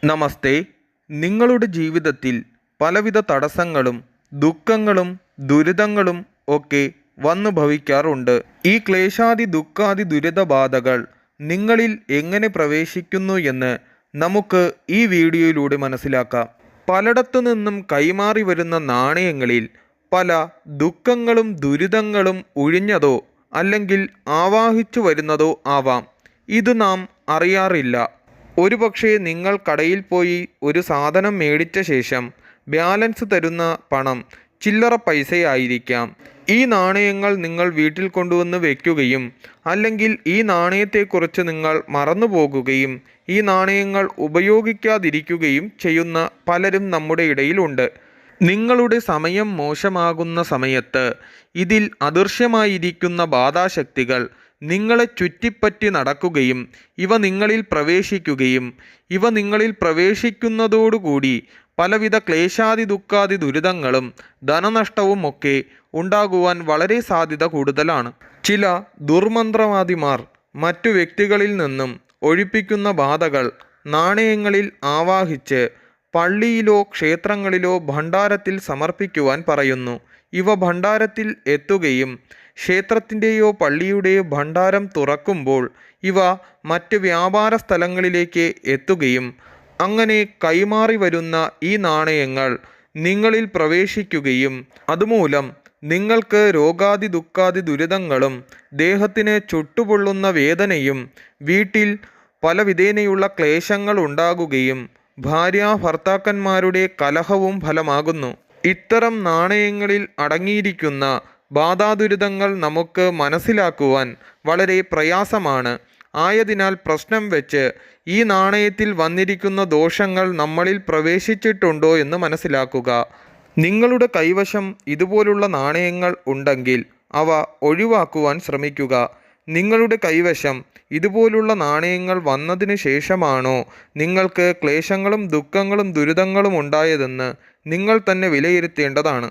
നമസ്തേ. നിങ്ങളുടെ ജീവിതത്തിൽ പലവിധ തടസ്സങ്ങളും ദുഃഖങ്ങളും ദുരിതങ്ങളും ഒക്കെ വന്നു ഭവിക്കാറുണ്ട്. ഈ ക്ലേശാദി ദുഃഖാദി ദുരിതബാധകൾ നിങ്ങളിൽ എങ്ങനെ പ്രവേശിക്കുന്നു എന്ന് നമുക്ക് ഈ വീഡിയോയിലൂടെ മനസ്സിലാക്കാം. പലയിടത്തു നിന്നും കൈമാറി വരുന്ന നാണയങ്ങളിൽ പല ദുഃഖങ്ങളും ദുരിതങ്ങളും ഒഴിഞ്ഞതോ അല്ലെങ്കിൽ ആവാഹിച്ചു വരുന്നതോ ആവാം. ഇത് നാം അറിയാറില്ല. ഒരുപക്ഷെ നിങ്ങൾ കടയിൽ പോയി ഒരു സാധനം മേടിച്ച ശേഷം ബാലൻസ് തരുന്ന പണം ചില്ലറ പൈസയായിരിക്കാം. ഈ നാണയങ്ങൾ നിങ്ങൾ വീട്ടിൽ കൊണ്ടുവന്ന് വയ്ക്കുകയും അല്ലെങ്കിൽ ഈ നാണയത്തെക്കുറിച്ച് നിങ്ങൾ മറന്നു പോകുകയും ഈ നാണയങ്ങൾ ഉപയോഗിക്കാതിരിക്കുകയും ചെയ്യുന്ന പലരും നമ്മുടെ ഇടയിലുണ്ട്. നിങ്ങളുടെ സമയം മോശമാകുന്ന സമയത്ത് ഇതിൽ അദൃശ്യമായിരിക്കുന്ന ബാധാശക്തികൾ നിങ്ങളെ ചുറ്റിപ്പറ്റി നടക്കുകയും ഇവ നിങ്ങളിൽ പ്രവേശിക്കുന്നതോടുകൂടി പലവിധ ക്ലേശാദി ദുഃഖാദി ദുരിതങ്ങളും ധനനഷ്ടവുമൊക്കെ ഉണ്ടാകുവാൻ വളരെ സാധ്യത കൂടുതലാണ്. ചില ദുർമന്ത്രവാദിമാർ മറ്റു വ്യക്തികളിൽ നിന്നും ഒഴിപ്പിക്കുന്ന ബാധകൾ നാണയങ്ങളിൽ ആവാഹിച്ച് പള്ളിയിലോ ക്ഷേത്രങ്ങളിലോ ഭണ്ഡാരത്തിൽ സമർപ്പിക്കുവാൻ പറയുന്നു. ഇവ ഭണ്ഡാരത്തിൽ എത്തുകയും ക്ഷേത്രത്തിൻ്റെയോ പള്ളിയുടെയോ ഭണ്ഡാരം തുറക്കുമ്പോൾ ഇവ മറ്റ് വ്യാപാര സ്ഥലങ്ങളിലേക്ക് എത്തുകയും അങ്ങനെ കൈമാറി വരുന്ന ഈ നാണയങ്ങൾ നിങ്ങളിൽ പ്രവേശിക്കുകയും അതുമൂലം നിങ്ങൾക്ക് രോഗാദി ദുഃഖാദി ദുരിതങ്ങളും ദേഹത്തിന് ചുട്ടുപൊള്ളുന്ന വേദനയും വീട്ടിൽ പല വിധേനയുള്ള ക്ലേശങ്ങൾ ഉണ്ടാകുകയും ഭാര്യാഭർത്താക്കന്മാരുടെ കലഹവും ഫലമാകുന്നു. ഇത്തരം നാണയങ്ങളിൽ അടങ്ങിയിരിക്കുന്ന ബാധാദുരിതങ്ങൾ നമുക്ക് മനസ്സിലാക്കുവാൻ വളരെ പ്രയാസമാണ്. ആയതിനാൽ പ്രശ്നം വെച്ച് ഈ നാണയത്തിൽ വന്നിരിക്കുന്ന ദോഷങ്ങൾ നമ്മളിൽ പ്രവേശിച്ചിട്ടുണ്ടോ എന്ന് മനസ്സിലാക്കുക. നിങ്ങളുടെ കൈവശം ഇതുപോലുള്ള നാണയങ്ങൾ ഉണ്ടെങ്കിൽ അവ ഒഴിവാക്കുവാൻ ശ്രമിക്കുക. നിങ്ങളുടെ കൈവശം ഇതുപോലുള്ള നാണയങ്ങൾ വന്നതിന് ശേഷമാണോ നിങ്ങൾക്ക് ക്ലേശങ്ങളും ദുഃഖങ്ങളും ദുരിതങ്ങളും ഉണ്ടായതെന്ന് നിങ്ങൾ തന്നെ വിലയിരുത്തേണ്ടതാണ്.